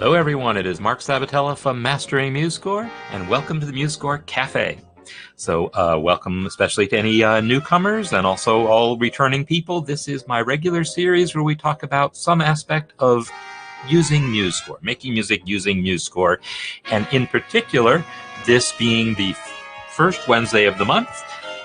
Hello everyone, it is Marc Sabatella from Mastering MuseScore, and welcome to the MuseScore Café. So welcome especially to any newcomers and also all returning people. This is my regular series where we talk about some aspect of using MuseScore, making music using MuseScore, and in particular, this being the first Wednesday of the month,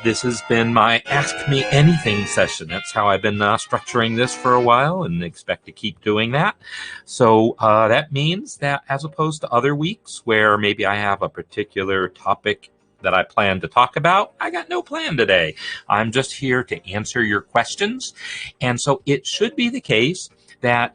this has been my Ask Me Anything session. That's how I've been structuring this for a while and expect to keep doing that. So that means that as opposed to other weeks where maybe I have a particular topic that I plan to talk about, I got no plan today. I'm just here to answer your questions. And so it should be the case that,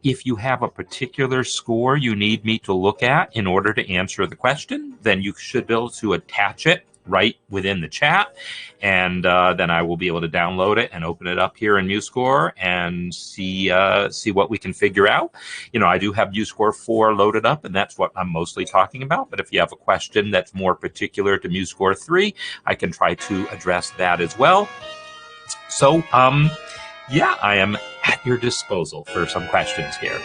if you have a particular score you need me to look at in order to answer the question, then you should be able to attach it right within the chat, and then I will be able to download it and open it up here in MuseScore and see what we can figure out. I do have MuseScore 4 loaded up, and that's what I'm mostly talking about. But if you have a question that's more particular to MuseScore 3, I can try to address that as well. So, yeah, I am at your disposal for some questions here.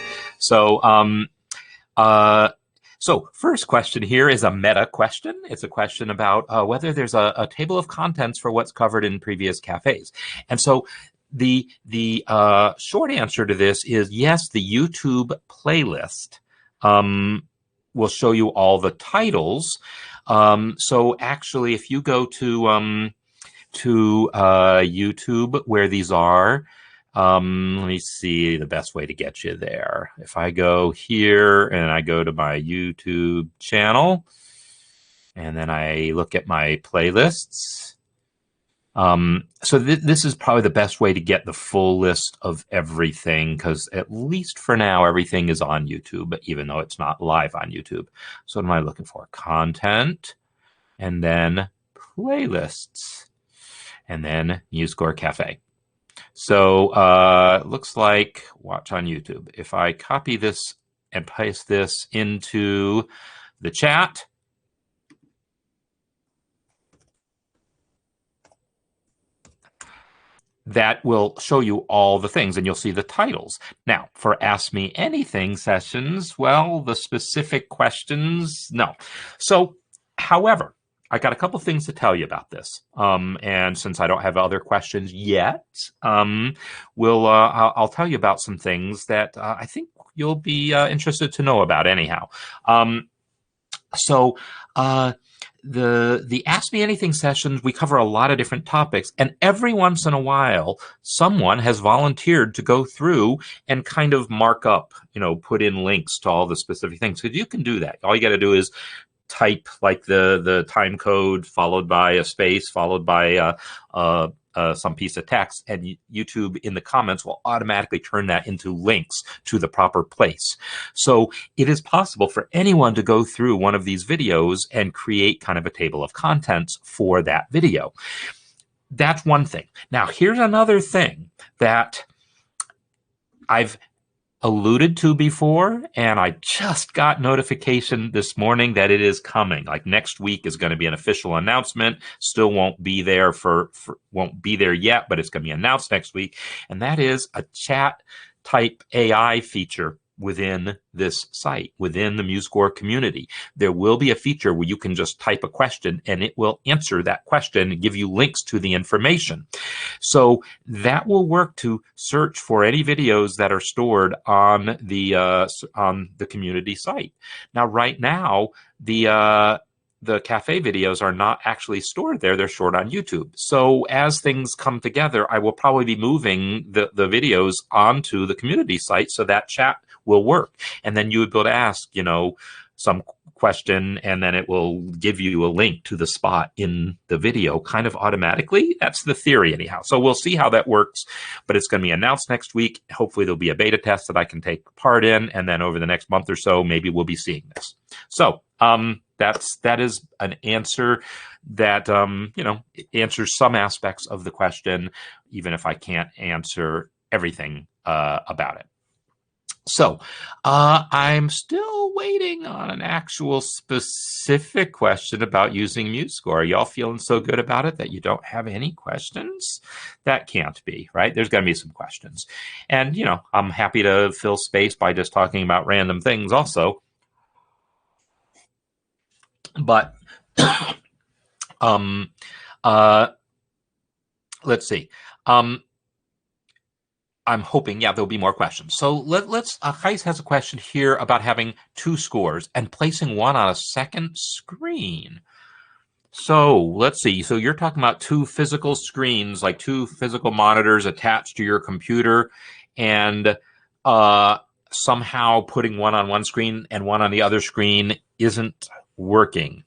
So first question here is a meta question. It's a question about whether there's a table of contents for what's covered in previous cafes. And so the short answer to this is yes, the YouTube playlist will show you all the titles. So actually, if you go to YouTube where these are, let me see the best way to get you there. If I go here and I go to my YouTube channel and then I look at my playlists. So this is probably the best way to get the full list of everything, because at least for now, everything is on YouTube, even though it's not live on YouTube. So what am I looking for? Content, and then playlists, and then MuseScore Café. So it looks like, watch on YouTube. If I copy this and paste this into the chat, that will show you all the things, and you'll see the titles. Now, for Ask Me Anything sessions, well, the specific questions, no. So, however, I got a couple things to tell you about this, and since I don't have other questions yet, I'll tell you about some things that I think you'll be interested to know about. Anyhow, the Ask Me Anything sessions, we cover a lot of different topics, and every once in a while, someone has volunteered to go through and kind of mark up, put in links to all the specific things. So you can do that. All you got to do is type like the time code followed by a space followed by some piece of text, and YouTube in the comments will automatically turn that into links to the proper place. So it is possible for anyone to go through one of these videos and create kind of a table of contents for that video. That's one thing. Now here's another thing that I've alluded to before, and I just got notification this morning that it is coming. Like next week is going to be an official announcement. Still won't be there won't be there yet, but it's going to be announced next week. And that is a chat type AI feature within this site, within the MuseScore community. There will be a feature where you can just type a question and it will answer that question and give you links to the information. So that will work to search for any videos that are stored on the community site. Now, right now, the cafe videos are not actually stored there. They're stored on YouTube. So as things come together, I will probably be moving the videos onto the community site so that chat will work. And then you would be able to ask, some question, and then it will give you a link to the spot in the video kind of automatically. That's the theory anyhow. So we'll see how that works, but it's going to be announced next week. Hopefully there'll be a beta test that I can take part in, and then over the next month or so, maybe we'll be seeing this. So that is an answer that answers some aspects of the question, even if I can't answer everything about it. So I'm still waiting on an actual specific question about using MuseScore. Are y'all feeling so good about it that you don't have any questions? That can't be, right? There's got to be some questions. And, I'm happy to fill space by just talking about random things also. But let's see. I'm hoping, there'll be more questions. So let's, Gijs has a question here about having two scores and placing one on a second screen. So let's see. So you're talking about two physical screens, like two physical monitors attached to your computer, and somehow putting one on one screen and one on the other screen isn't working.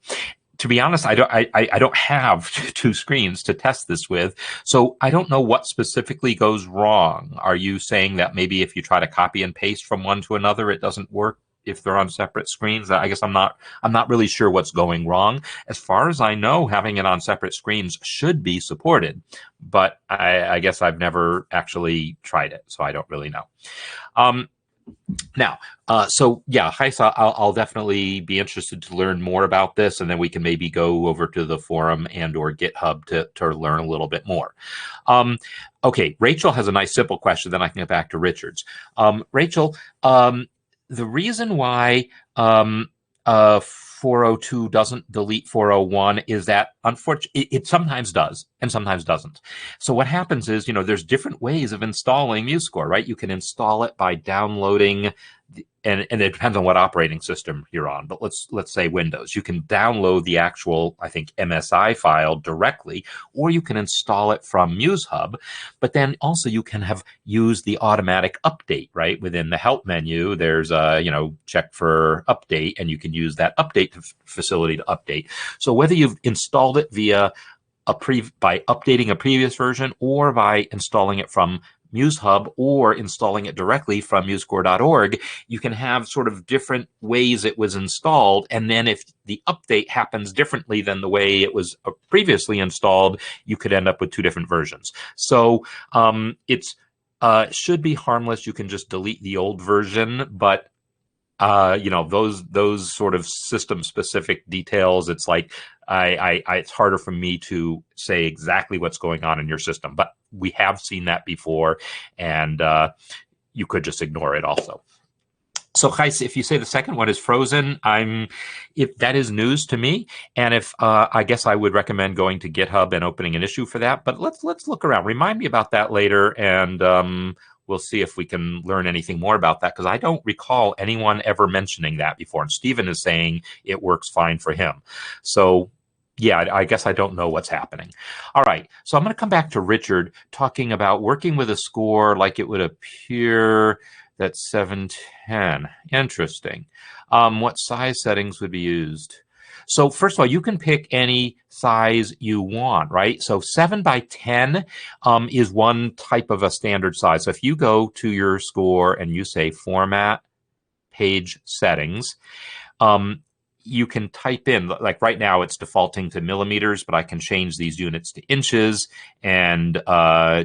To be honest, I don't have two screens to test this with, so I don't know what specifically goes wrong. Are you saying that maybe if you try to copy and paste from one to another, it doesn't work if they're on separate screens? I guess I'm not really sure what's going wrong. As far as I know, having it on separate screens should be supported, but I guess I've never actually tried it, so I don't really know. Now, Gijs, I'll definitely be interested to learn more about this, and then we can maybe go over to the forum and or GitHub to learn a little bit more. Okay, Rachel has a nice simple question, then I can get back to Richard's. Rachel, the reason why 402 doesn't delete 401 is that, unfortunately, it sometimes does and sometimes doesn't. So what happens is, there's different ways of installing MuseScore, right? You can install it by downloading, and it depends on what operating system you're on, but let's say Windows. You can download the actual, I think, MSI file directly, or you can install it from MuseHub, but then also you can have used the automatic update, right? Within the help menu, there's a, check for update, and you can use that update facility to update. So whether you've installed it via by updating a previous version, or by installing it from MuseHub, or installing it directly from MuseScore.org, you can have sort of different ways it was installed. And then if the update happens differently than the way it was previously installed, you could end up with two different versions. So it's should be harmless. You can just delete the old version, but those sort of system specific details, it's like it's harder for me to say exactly what's going on in your system, but we have seen that before, and you could just ignore it also. So Gijs, if you say the second one is frozen, if that is news to me, and if I guess I would recommend going to GitHub and opening an issue for that. But let's look around. Remind me about that later, and we'll see if we can learn anything more about that, because I don't recall anyone ever mentioning that before. And Stephen is saying it works fine for him. So yeah, I guess I don't know what's happening. All right, so I'm going to come back to Richard talking about working with a score like it would appear that 710. Interesting. What size settings would be used? So first of all, you can pick any size you want, right? So 7 by 10 is one type of a standard size. So if you go to your score and you say Format, Page Settings, you can type in, like right now it's defaulting to millimeters, but I can change these units to inches and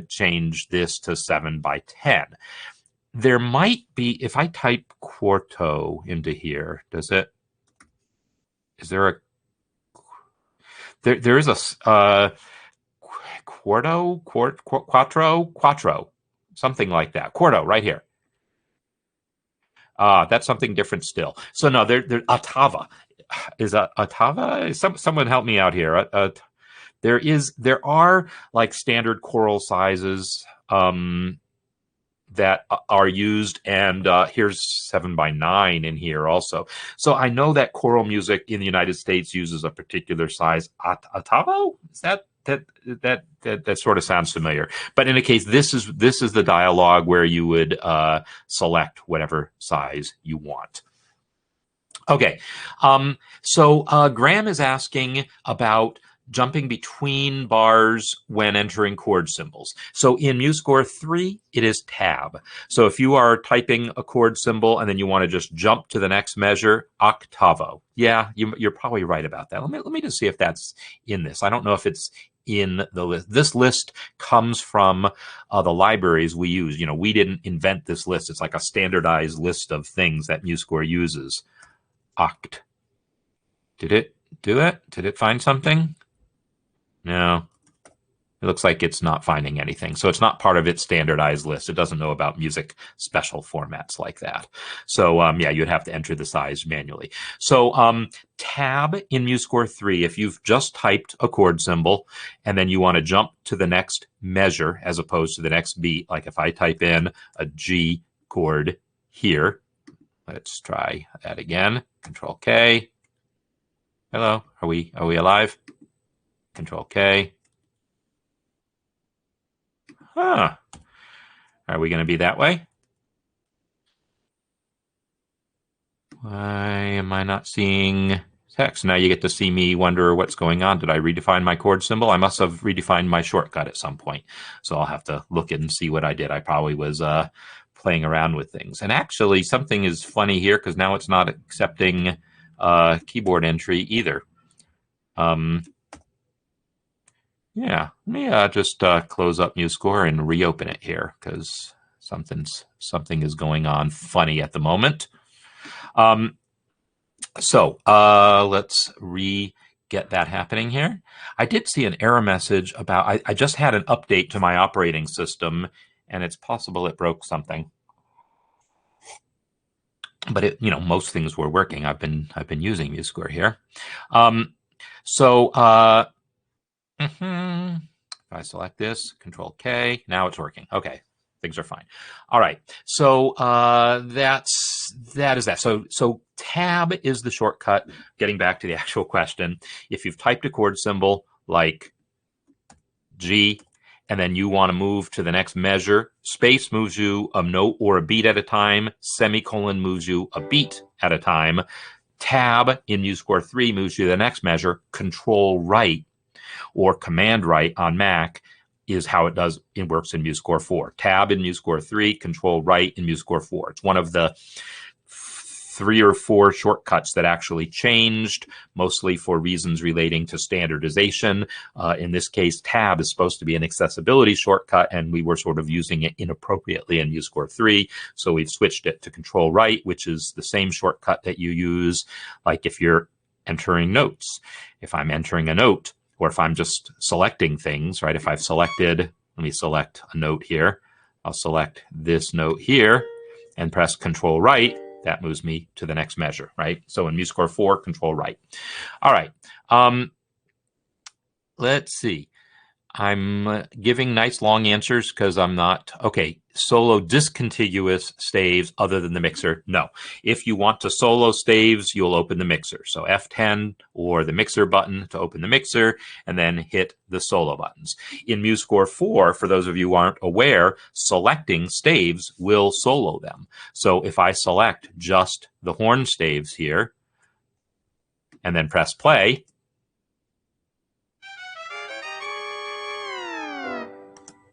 change this to 7 by 10. There might be, if I type quarto into here, is there a, there is a quattro, something like that. Quarto, right here. That's something different still. So no, there ottava. Is a ottava? Someone help me out here. There are like standard choral sizes that are used, and here's 7 by 9 in here also. So I know that choral music in the United States uses a particular size. Ottavo? Is that sort of sounds familiar? But in any case, this is the dialogue where you would select whatever size you want. Okay, so Graham is asking about jumping between bars when entering chord symbols. So in MuseScore 3, it is tab. So if you are typing a chord symbol and then you want to just jump to the next measure, octavo. Yeah, you're probably right about that. Let me just see if that's in this. I don't know if it's in the list. This list comes from the libraries we use. We didn't invent this list. It's like a standardized list of things that MuseScore uses. Oct. Did it do it? Did it find something? No. It looks like it's not finding anything. So it's not part of its standardized list. It doesn't know about music special formats like that. So yeah, you'd have to enter the size manually. So tab in MuseScore 3, if you've just typed a chord symbol and then you want to jump to the next measure as opposed to the next beat, like if I type in a G chord here, let's try that again. Control K. Hello, are we alive? Control K. Huh. Are we going to be that way? Why am I not seeing text? Now you get to see me wonder what's going on. Did I redefine my chord symbol? I must have redefined my shortcut at some point. So I'll have to look and see what I did. I probably was playing around with things. And actually, something is funny here because now it's not accepting keyboard entry either. Yeah, let me just close up MuseScore and reopen it here because something is going on funny at the moment. So let's get that happening here. I did see an error message about I just had an update to my operating system, and it's possible it broke something. But it, most things were working. I've been using MuseScore here. If I select this, Control K, now it's working. Okay, things are fine. All right, so that is that. So tab is the shortcut. Getting back to the actual question, if you've typed a chord symbol like G, and then you want to move to the next measure, space moves you a note or a beat at a time, semicolon moves you a beat at a time, tab in MuseScore 3 moves you to the next measure, Control Right or Command Right on Mac is how it works in MuseScore 4. Tab in MuseScore 3, Control Right in MuseScore 4. It's one of the 3 or 4 shortcuts that actually changed, mostly for reasons relating to standardization. In this case, tab is supposed to be an accessibility shortcut, and we were sort of using it inappropriately in MuseScore 3, so we've switched it to Control Right, which is the same shortcut that you use, like if you're entering notes. If I'm entering a note, or if I'm just selecting things, right? If I've selected, let me select a note here. I'll select this note here and press Control Right. That moves me to the next measure, right? So in MuseScore 4, Control Right. All right. Let's see. I'm giving nice long answers because I'm not, okay, solo discontiguous staves other than the mixer. No. If you want to solo staves, you'll open the mixer. So F10 or the mixer button to open the mixer, and then hit the solo buttons. In MuseScore 4, for those of you who aren't aware, selecting staves will solo them. So if I select just the horn staves here, and then press play,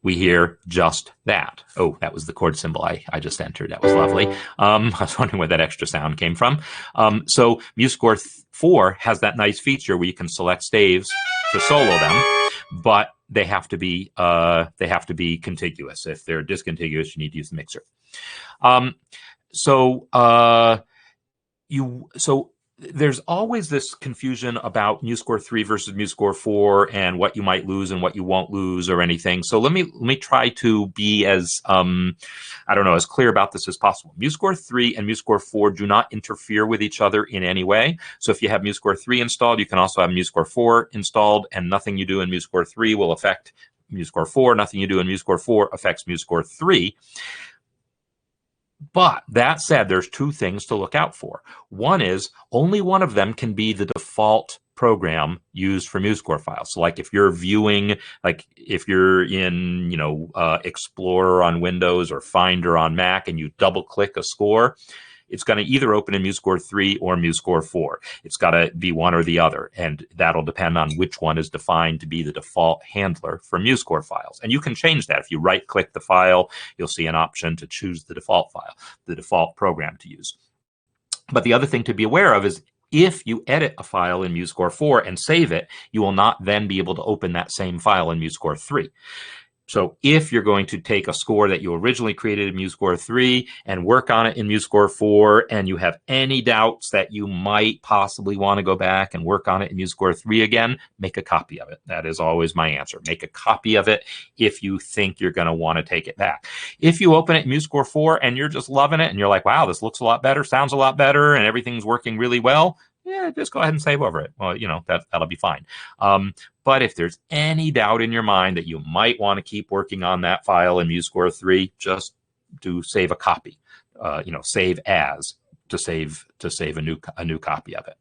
we hear just that. Oh, that was the chord symbol I just entered. That was lovely. I was wondering where that extra sound came from. So MuseScore 4 has that nice feature where you can select staves to solo them, but they have to be contiguous. If they're discontiguous, you need to use the mixer. So there's always this confusion about MuseScore 3 versus MuseScore 4 and what you might lose and what you won't lose or anything. So let me try to be as as clear about this as possible. MuseScore 3 and MuseScore 4 do not interfere with each other in any way. So if you have MuseScore 3 installed, you can also have MuseScore 4 installed, and nothing you do in MuseScore 3 will affect MuseScore 4. Nothing you do in MuseScore 4 affects MuseScore 3. But that said, there's 2 things to look out for. One is only one of them can be the default program used for MuseScore files. So like if you're viewing, like if you're in, Explorer on Windows or Finder on Mac and you double click a score, it's going to either open in MuseScore 3 or MuseScore 4. It's got to be one or the other, and that'll depend on which one is defined to be the default handler for MuseScore files. And you can change that. If you right-click the file, you'll see an option to choose the default file, the default program to use. But the other thing to be aware of is if you edit a file in MuseScore 4 and save it, you will not then be able to open that same file in MuseScore 3. So if you're going to take a score that you originally created in MuseScore 3 and work on it in MuseScore 4, and you have any doubts that you might possibly want to go back and work on it in MuseScore 3 again, make a copy of it. That is always my answer. Make a copy of it if you think you're going to want to take it back. If you open it in MuseScore 4 and you're just loving it and you're like, wow, this looks a lot better, sounds a lot better, and everything's working really well, yeah, just go ahead and save over it. Well, that'll be fine. But if there's any doubt in your mind that you might want to keep working on that file in MuseScore 3, just do save a copy. Save as to save a new copy of it.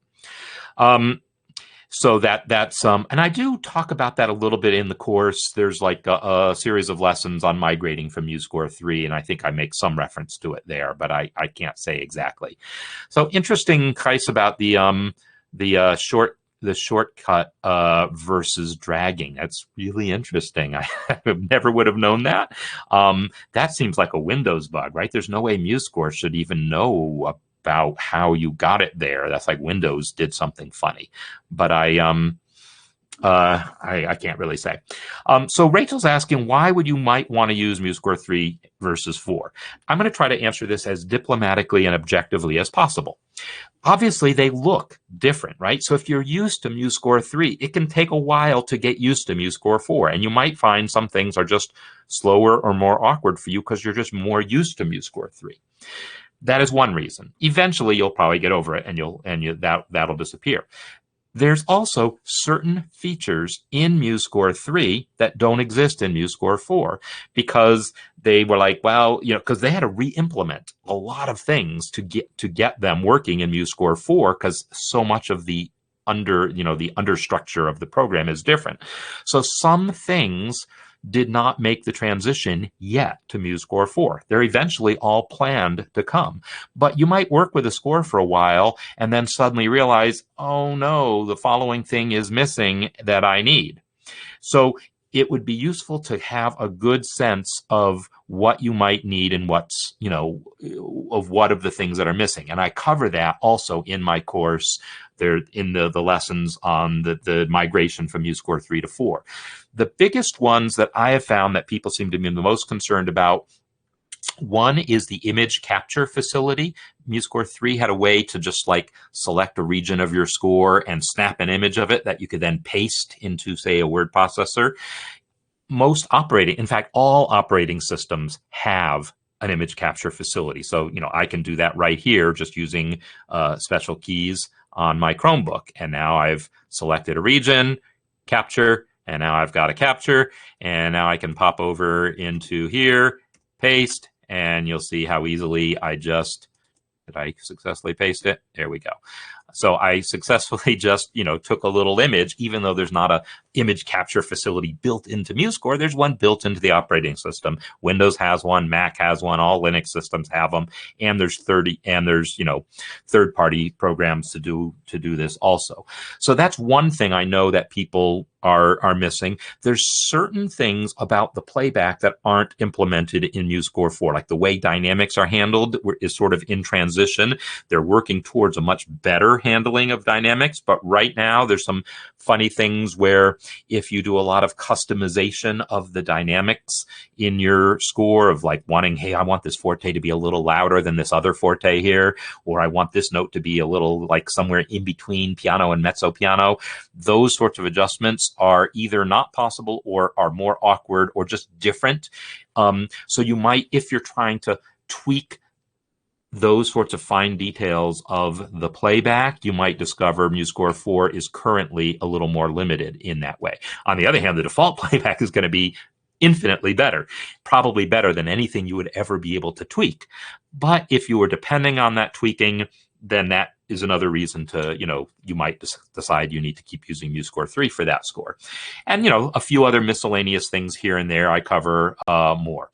So that's and I do talk about that a little bit in the course. There's like a series of lessons on migrating from MuseScore 3, and I think I make some reference to it there, but I can't say exactly. So interesting, Kais, about the shortcut versus dragging. That's really interesting. I never would have known that. That seems like a Windows bug, right? There's no way MuseScore should even know about how you got it there. That's like Windows did something funny, but I can't really say. So Rachel's asking, why would you might want to use MuseScore 3 versus 4? I'm going to try to answer this as diplomatically and objectively as possible. Obviously, they look different, right? So if you're used to MuseScore 3, it can take a while to get used to MuseScore 4, and you might find some things are just slower or more awkward for you because you're just more used to MuseScore 3. That is one reason. Eventually, you'll probably get over it, and that'll disappear. There's also certain features in MuseScore 3 that don't exist in MuseScore 4 because they were like, well, because they had to re-implement a lot of things to get them working in MuseScore 4 because so much of the understructure of the program is different. So some things did not make the transition yet to MuseScore 4. They're eventually all planned to come. But you might work with a score for a while and then suddenly realize, oh no, the following thing is missing that I need. So it would be useful to have a good sense of what you might need and what's, of what of the things that are missing. And I cover that also in my course there in the lessons on the migration from MuseScore 3 to 4. The biggest ones that I have found that people seem to be the most concerned about, one is the image capture facility. MuseScore 3 had a way to just like select a region of your score and snap an image of it that you could then paste into, say, a word processor. In fact, all operating systems have an image capture facility. So, I can do that right here just using special keys on my Chromebook. And now I've selected a region, capture, and now I've got a capture, and now I can pop over into here, paste, and you'll see how easily did I successfully paste it? There we go. So I successfully just, took a little image, even though there's not a image capture facility built into MuseScore. There's one built into the operating system. Windows has one, Mac has one, all Linux systems have them, and there's third-party programs to do this also. So that's one thing I know that people are missing. There's certain things about the playback that aren't implemented in MuseScore 4, like the way dynamics are handled is sort of in transition. They're working towards a much better handling of dynamics, but right now there's some funny things where if you do a lot of customization of the dynamics in your score of like wanting, hey, I want this forte to be a little louder than this other forte here, or I want this note to be a little like somewhere in between piano and mezzo piano, those sorts of adjustments are either not possible or are more awkward or just different. So you might, if you're trying to tweak those sorts of fine details of the playback, you might discover MuseScore 4 is currently a little more limited in that way. On the other hand, the default playback is going to be infinitely better, probably better than anything you would ever be able to tweak. But if you were depending on that tweaking, then that is another reason to, you might decide you need to keep using MuseScore 3 for that score. And, a few other miscellaneous things here and there I cover more.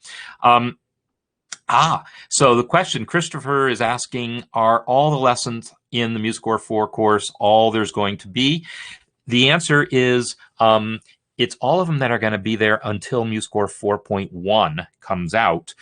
So the question Christopher is asking, are all the lessons in the MuseScore 4 course all there's going to be? The answer is it's all of them that are going to be there until MuseScore 4.1 comes out,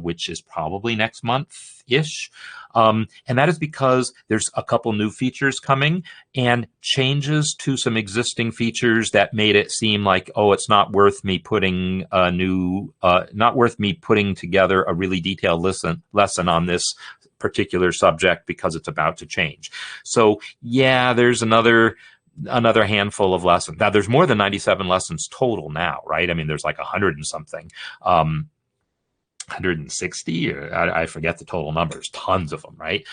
which is probably next month-ish. And that is because there's a couple new features coming and changes to some existing features that made it seem like, oh, it's not worth me putting a new, not worth me putting together a really detailed lesson on this particular subject because it's about to change. So yeah, there's another handful of lessons. Now there's more than 97 lessons total now, right? I mean, there's like 100 and something. 160, or I forget the total numbers, tons of them, right?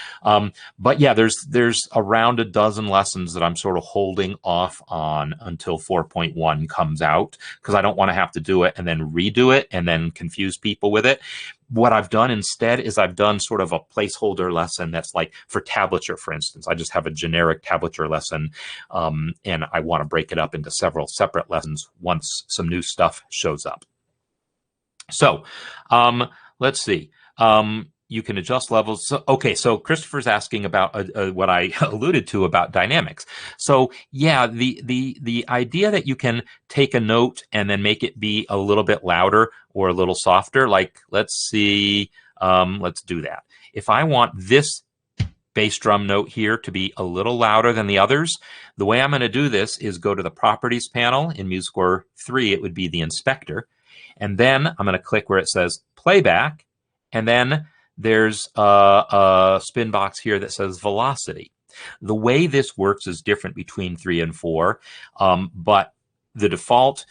But yeah, there's around a dozen lessons that I'm sort of holding off on until 4.1 comes out, because I don't want to have to do it and then redo it and then confuse people with it. What I've done instead is I've done sort of a placeholder lesson that's like for tablature, for instance. I just have a generic tablature lesson, and I want to break it up into several separate lessons once some new stuff shows up. So let's see. You can adjust levels. So, okay, so Christopher's asking about what I alluded to about dynamics. So yeah, the idea that you can take a note and then make it be a little bit louder or a little softer, like let's see, let's do that. If I want this bass drum note here to be a little louder than the others, the way I'm going to do this is go to the Properties panel. In MuseScore 3, it would be the Inspector. And then I'm going to click where it says Playback. And then there's a spin box here that says Velocity. The way this works is different between 3 and 4, but the default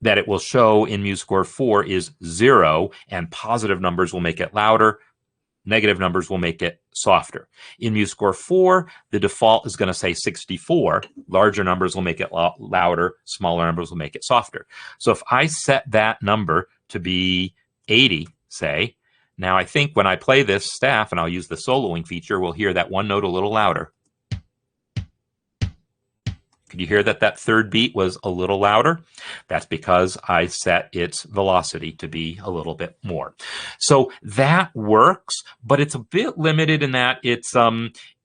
that it will show in MuseScore 4 is 0, and positive numbers will make it louder. Negative numbers will make it softer. In MuseScore 4, the default is going to say 64. Larger numbers will make it louder. Smaller numbers will make it softer. So if I set that number to be 80, say, now I think when I play this staff, and I'll use the soloing feature, we'll hear that one note a little louder. Could you hear that that third beat was a little louder? That's because I set its velocity to be a little bit more. So that works, but it's a bit limited in that it's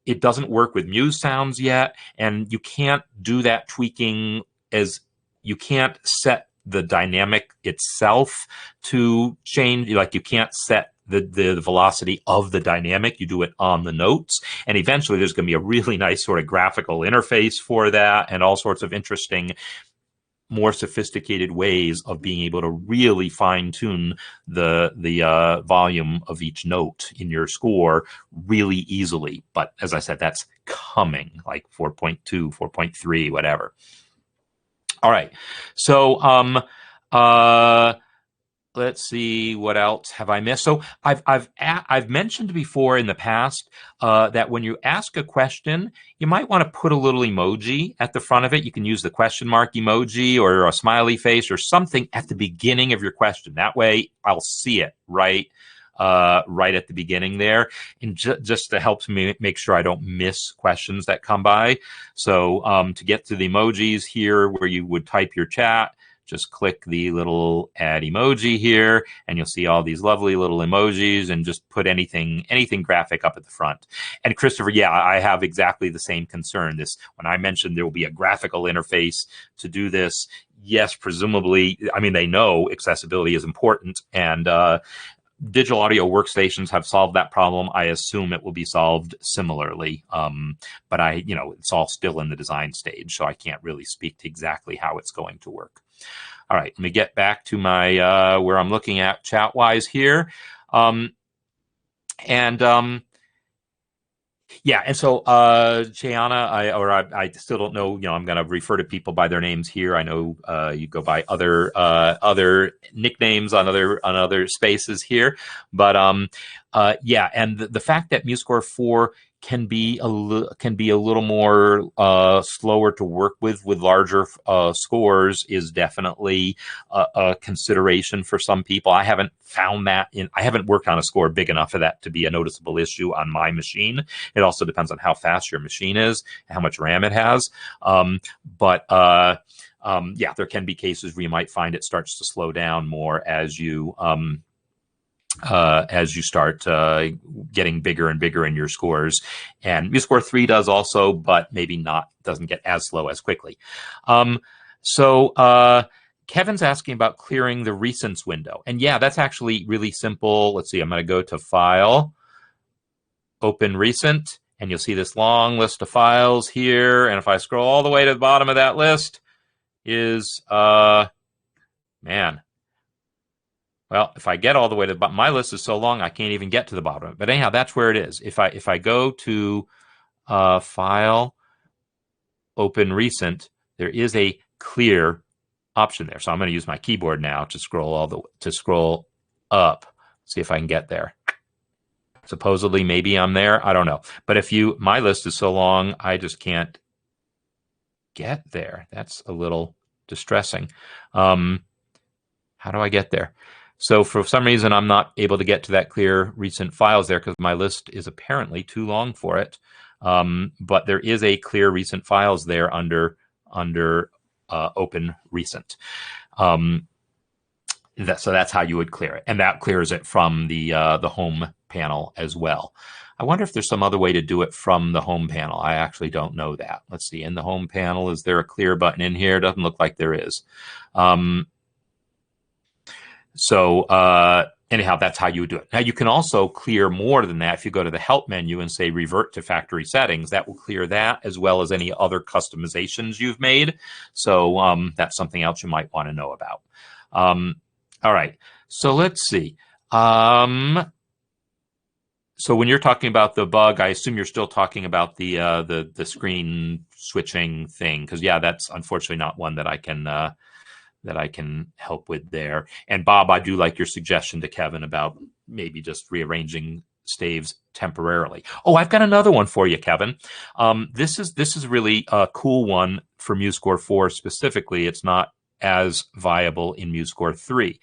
it doesn't work with Muse sounds yet, and you can't do that tweaking as you can't set the dynamic itself to change. Like you can't set the velocity of the dynamic. You do it on the notes, and eventually there's going to be a really nice sort of graphical interface for that and all sorts of interesting, more sophisticated ways of being able to really fine-tune the volume of each note in your score really easily. But as I said, that's coming, like 4.2, 4.3, whatever. All right, so let's see, what else have I missed? So I've mentioned before in the past that when you ask a question, you might want to put a little emoji at the front of it. You can use the question mark emoji or a smiley face or something at the beginning of your question. That way I'll see it right at the beginning there, and just to help me make sure I don't miss questions that come by. So to get to the emojis here where you would type your chat, just click the little add emoji here, and you'll see all these lovely little emojis, and just put anything graphic up at the front. And Christopher, yeah, I have exactly the same concern. This, when I mentioned there will be a graphical interface to do this, yes, presumably, I mean, they know accessibility is important, and digital audio workstations have solved that problem. I assume it will be solved similarly, but it's all still in the design stage, so I can't really speak to exactly how it's going to work. All right, let me get back to my where I'm looking at chat-wise here. Yeah, and so Chayana, I still don't know. I'm going to refer to people by their names here. I know you go by other nicknames on other spaces here, but yeah, and the fact that MuseScore 4 can be a little more slower to work with larger scores is definitely a consideration for some people. I haven't found that I haven't worked on a score big enough for that to be a noticeable issue on my machine. It also depends on how fast your machine is, how much RAM it has. Yeah, there can be cases where you might find it starts to slow down more as you start getting bigger and bigger in your scores. And MuseScore 3 does also, but maybe doesn't get as slow as quickly. So Kevin's asking about clearing the recents window. And yeah, that's actually really simple. Let's see, I'm going to go to File, Open Recent, and you'll see this long list of files here. And if I scroll all the way to the bottom of that list is, man, well, if I get all the way to the bottom, my list is so long I can't even get to the bottom. But anyhow, that's where it is. If I go to File, Open Recent, there is a clear option there. So I'm going to use my keyboard now to scroll up, see if I can get there. Supposedly, maybe I'm there. I don't know. But my list is so long, I just can't get there. That's a little distressing. How do I get there? So for some reason, I'm not able to get to that clear recent files there because my list is apparently too long for it. But there is a clear recent files there under Open Recent. So that's how you would clear it, and that clears it from the home panel as well. I wonder if there's some other way to do it from the home panel. I actually don't know that. Let's see. In the home panel, is there a clear button in here? Doesn't look like there is. Anyhow, that's how you would do it. Now, you can also clear more than that. If you go to the Help menu and say Revert to Factory Settings, that will clear that as well as any other customizations you've made. So that's something else you might want to know about. All right, so let's see. So when you're talking about the bug, I assume you're still talking about the screen switching thing, because yeah, that's unfortunately not one that I can help with there. And Bob, I do like your suggestion to Kevin about maybe just rearranging staves temporarily. Oh, I've got another one for you, Kevin. This is really a cool one for MuseScore 4 specifically. It's not as viable in MuseScore 3.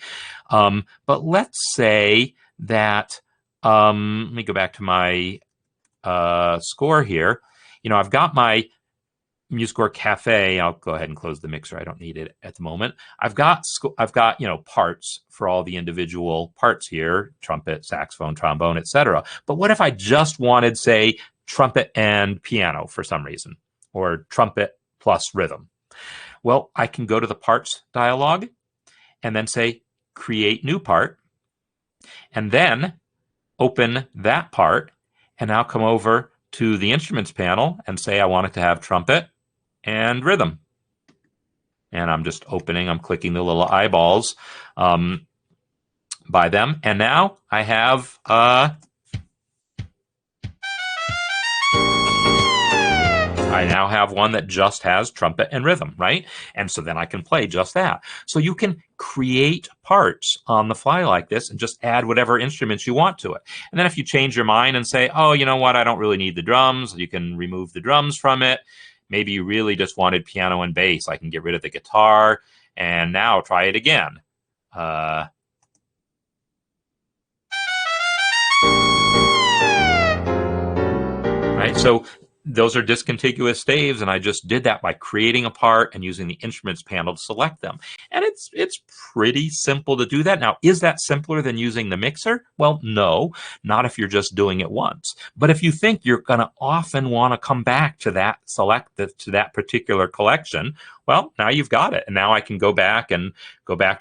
But let's say that, let me go back to my score here. I've got my MuseScore Café. I'll go ahead and close the mixer. I don't need it at the moment. I've got parts for all the individual parts here: trumpet, saxophone, trombone, etc. But what if I just wanted, say, trumpet and piano for some reason, or trumpet plus rhythm? Well, I can go to the parts dialog and then say create new part, and then open that part, and now come over to the instruments panel and say I want it to have trumpet and rhythm. And I'm just opening, I'm clicking the little eyeballs by them. And now I have one that just has trumpet and rhythm, right? And so then I can play just that. So you can create parts on the fly like this and just add whatever instruments you want to it. And then if you change your mind and say, oh, you know what, I don't really need the drums, you can remove the drums from it. Maybe you really just wanted piano and bass. I can get rid of the guitar, and now try it again. Right, so those are discontiguous staves, and I just did that by creating a part and using the instruments panel to select them. And it's pretty simple to do that. Now, is that simpler than using the mixer? Well, no, not if you're just doing it once. But if you think you're going to often want to come back to that, to that particular collection, well, now you've got it. And now I can go back to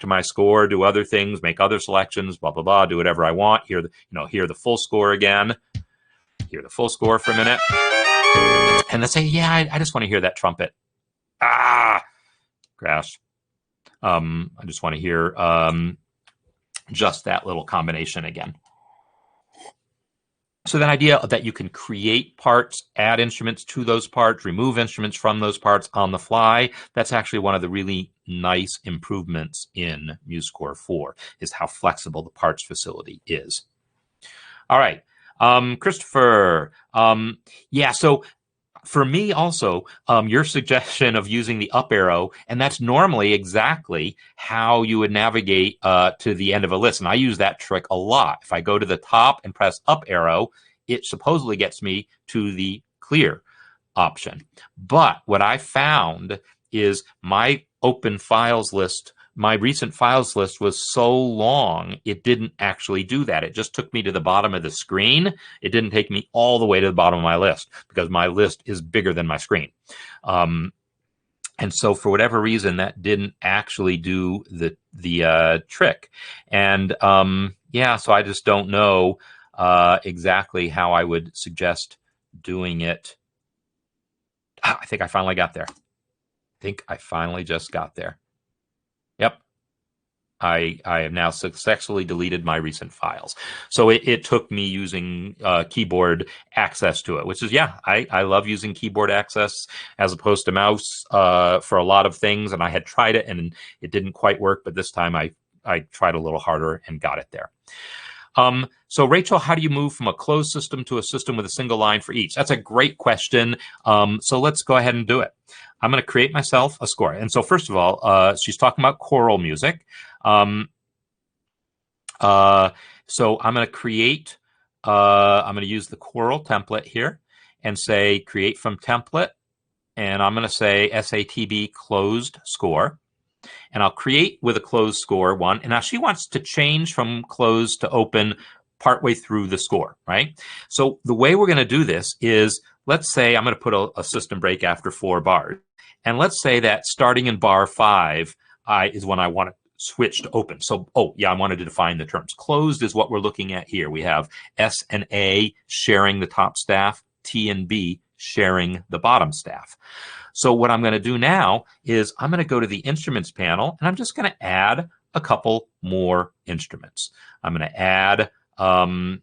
my score, do other things, make other selections, blah, blah, blah, do whatever I want. Hear the full score again. Hear the full score for a minute. And let's say, yeah, I just want to hear that trumpet. Crash. I just want to hear just that little combination again. So that idea that you can create parts, add instruments to those parts, remove instruments from those parts on the fly, that's actually one of the really nice improvements in MuseScore 4, is how flexible the parts facility is. All right. Christopher, yeah, so for me also, your suggestion of using the up arrow, and that's normally exactly how you would navigate to the end of a list. And I use that trick a lot. If I go to the top and press up arrow, it supposedly gets me to the clear option. But what I found is my open files list, my recent files list was so long, it didn't actually do that. It just took me to the bottom of the screen. It didn't take me all the way to the bottom of my list because my list is bigger than my screen. And so for whatever reason, that didn't actually do the trick. And yeah, so I just don't know exactly how I would suggest doing it. I think I finally got there. I think I finally just got there. Yep. I have now successfully deleted my recent files. So it took me using keyboard access to it, which is, yeah, I love using keyboard access as opposed to mouse for a lot of things. And I had tried it and it didn't quite work, but this time I tried a little harder and got it there. So Rachel, how do you move from a closed system to a system with a single line for each? That's a great question. So let's go ahead and do it. I'm going to create myself a score. And so first of all, she's talking about choral music. So I'm going to create, I'm going to use the choral template here and say create from template. And I'm going to say SATB closed score. And I'll create with a closed score one. And now she wants to change from closed to open partway through the score, right? So the way we're going to do this is, let's say I'm going to put a system break after 4 bars. And let's say that starting in bar 5 is when I want to switch to open. So, oh yeah, I wanted to define the terms. Closed is what we're looking at here. We have S and A sharing the top staff, T and B sharing the bottom staff. So what I'm going to do now is I'm going to go to the instruments panel and I'm just going to add a couple more instruments. I'm going to add, we'll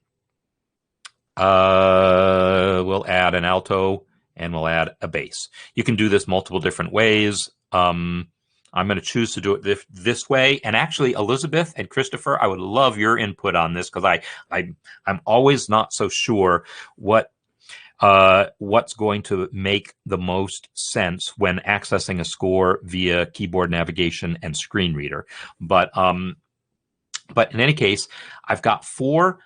add an alto and we'll add a bass. You can do this multiple different ways. I'm going to choose to do it this way. And actually, Elizabeth and Christopher, I would love your input on this because I'm always not so sure what's going to make the most sense when accessing a score via keyboard navigation and screen reader. But in any case, I've got four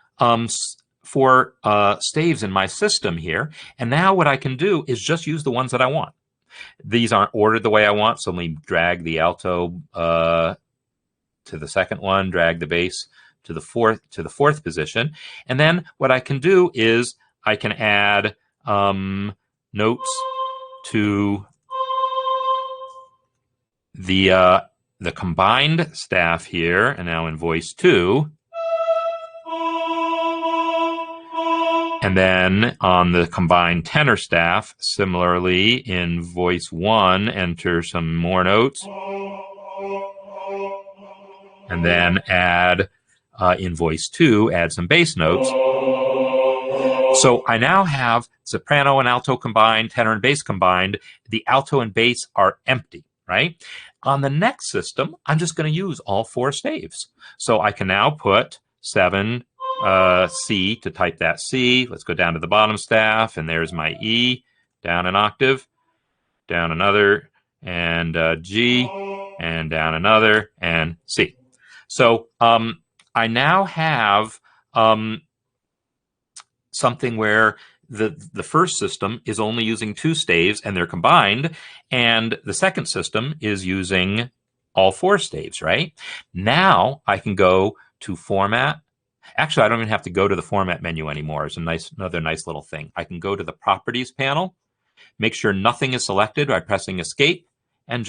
staves in my system here. And now what I can do is just use the ones that I want. These aren't ordered the way I want, so let me drag the alto to the second one, drag the bass to the fourth position. And then what I can do is I can add notes to the combined staff here, and now in voice 2. And then on the combined tenor staff, similarly in voice 1, enter some more notes. And then add, in voice 2, add some bass notes. So I now have soprano and alto combined, tenor and bass combined. The alto and bass are empty, right? On the next system, I'm just going to use all 4 staves. So I can now put 7, C to type that C. Let's go down to the bottom staff, and there's my E, down an octave, down another, and G, and down another, and C. So I now have something where the first system is only using 2 staves and they're combined, and the second system is using all 4 staves, right? Now I can go to Format. Actually, I don't even have to go to the Format menu anymore. It's another nice little thing. I can go to the Properties panel, make sure nothing is selected by pressing Escape, and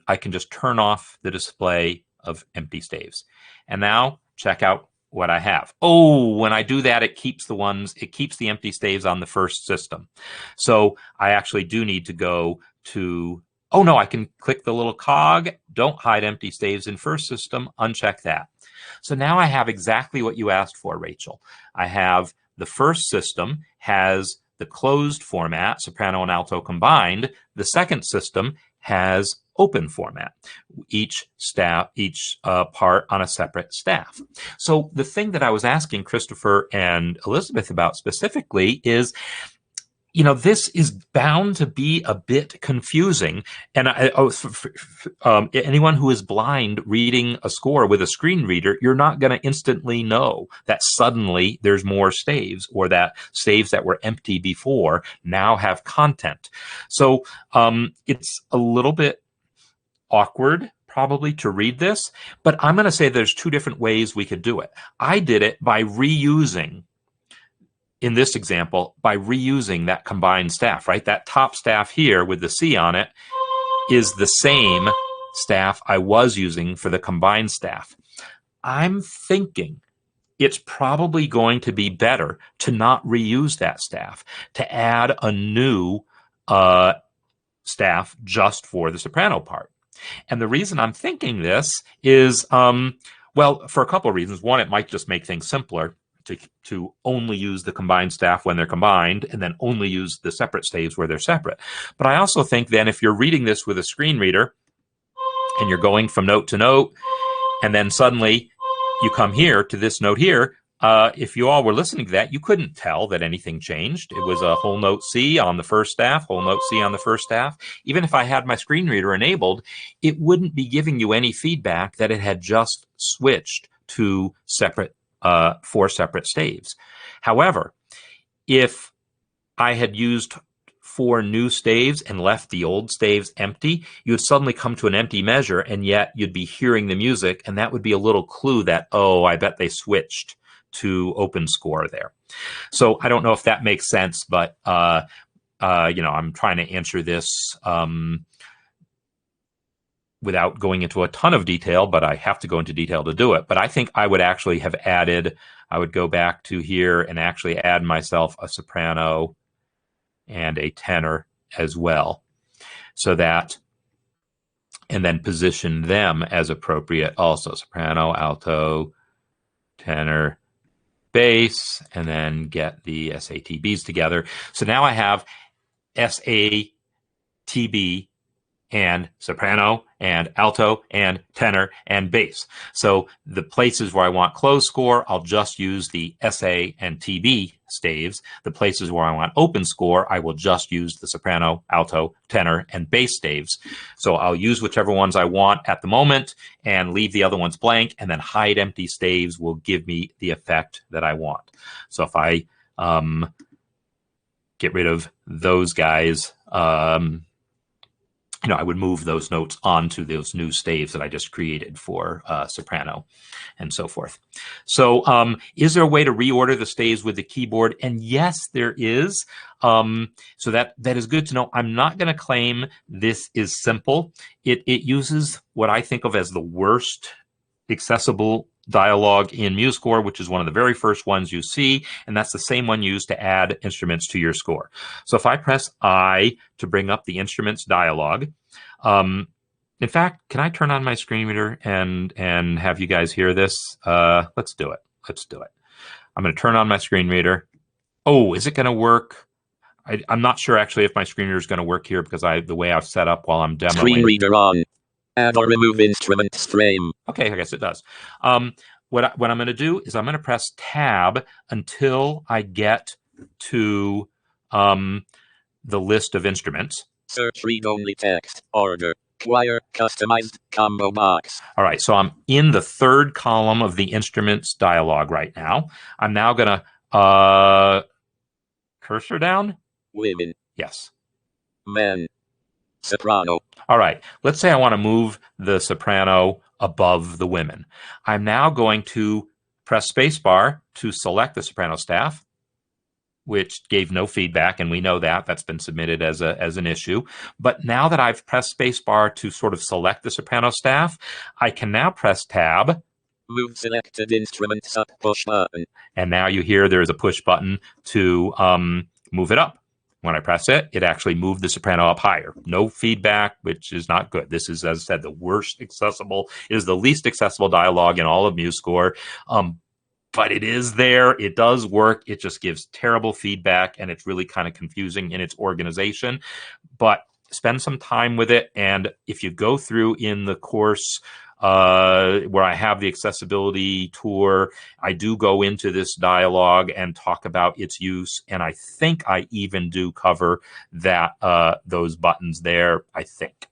I can just turn off the display of empty staves. And now check out what I have. Oh, when I do that, it keeps the empty staves on the first system. So I actually do need to go to, oh no, I can click the little cog, don't hide empty staves in first system, uncheck that. So now I have exactly what you asked for, Rachel. I have the first system has the closed format, soprano and alto combined. The second system has open format, each part on a separate staff. So the thing that I was asking Christopher and Elizabeth about specifically is, this is bound to be a bit confusing. And anyone who is blind reading a score with a screen reader, you're not going to instantly know that suddenly there's more staves, or that staves that were empty before now have content. So it's a little bit awkward probably to read this, but I'm going to say there's 2 different ways we could do it. I did it by reusing in this example by reusing that combined staff, right? That top staff here with the C on it is the same staff I was using for the combined staff. I'm thinking it's probably going to be better to not reuse that staff, to add a new staff just for the soprano part. And the reason I'm thinking this is, well, for a couple of reasons. One, it might just make things simpler to only use the combined staff when they're combined and then only use the separate staves where they're separate. But I also think then if you're reading this with a screen reader and you're going from note to note, and then suddenly you come here to this note here, if you all were listening to that, you couldn't tell that anything changed. It was a whole note C on the first staff, whole note C on the first staff. Even if I had my screen reader enabled, it wouldn't be giving you any feedback that it had just switched to separate, 4 separate staves. However, if I had used 4 new staves and left the old staves empty, you would suddenly come to an empty measure, and yet you'd be hearing the music, and that would be a little clue that, oh, I bet they switched to open score there. So I don't know if that makes sense, but I'm trying to answer this without going into a ton of detail, but I have to go into detail to do it. But I think I would actually have added, I would go back to here and actually add myself a soprano and a tenor as well, so that, and then position them as appropriate also, soprano, alto, tenor, bass, and then get the SATBs together. So now I have SATB and soprano and alto and tenor and bass. So the places where I want closed score, I'll just use the SA and TB staves. The places where I want open score, I will just use the soprano, alto, tenor, and bass staves. So I'll use whichever ones I want at the moment and leave the other ones blank, and then hide empty staves will give me the effect that I want. So if I get rid of those guys, I would move those notes onto those new staves that I just created for soprano and so forth. So is there a way to reorder the staves with the keyboard? And yes, there is. So that is good to know. I'm not going to claim this is simple. It uses what I think of as the worst accessible dialogue in MuseScore, which is one of the very first ones you see, and that's the same one used to add instruments to your score. So if I press I to bring up the instruments dialogue, in fact, can I turn on my screen reader and have you guys hear this? Let's do it. I'm going to turn on my screen reader. Oh, is it going to work? I'm not sure actually if my screen reader is going to work here because the way I've set up while I'm demoing. Screen reader on. Add or remove instruments frame. Okay, I guess it does. What I'm going to do is I'm going to press Tab until I get to the list of instruments. Search read-only text. Order. Choir. Customized. Combo box. All right, so I'm in the 3rd column of the instruments dialog right now. I'm now going to cursor down. Women. Yes. Men. Soprano. All right, let's say I want to move the soprano above the women. I'm now going to press spacebar to select the soprano staff, which gave no feedback, and we know that that's been submitted as an issue. But now that I've pressed spacebar to sort of select the soprano staff, I can now press Tab. Move selected instruments up, push button. And now you hear there is a push button to move it up. When I press it, it actually moved the soprano up higher. No feedback, which is not good. This is, as I said, the worst accessible, it is the least accessible dialogue in all of MuseScore. But it is there. It does work. It just gives terrible feedback, and it's really kind of confusing in its organization. But spend some time with it. And if you go through in the course where I have the accessibility tour, I do go into this dialogue and talk about its use. And I think I even do cover that those buttons there, I think.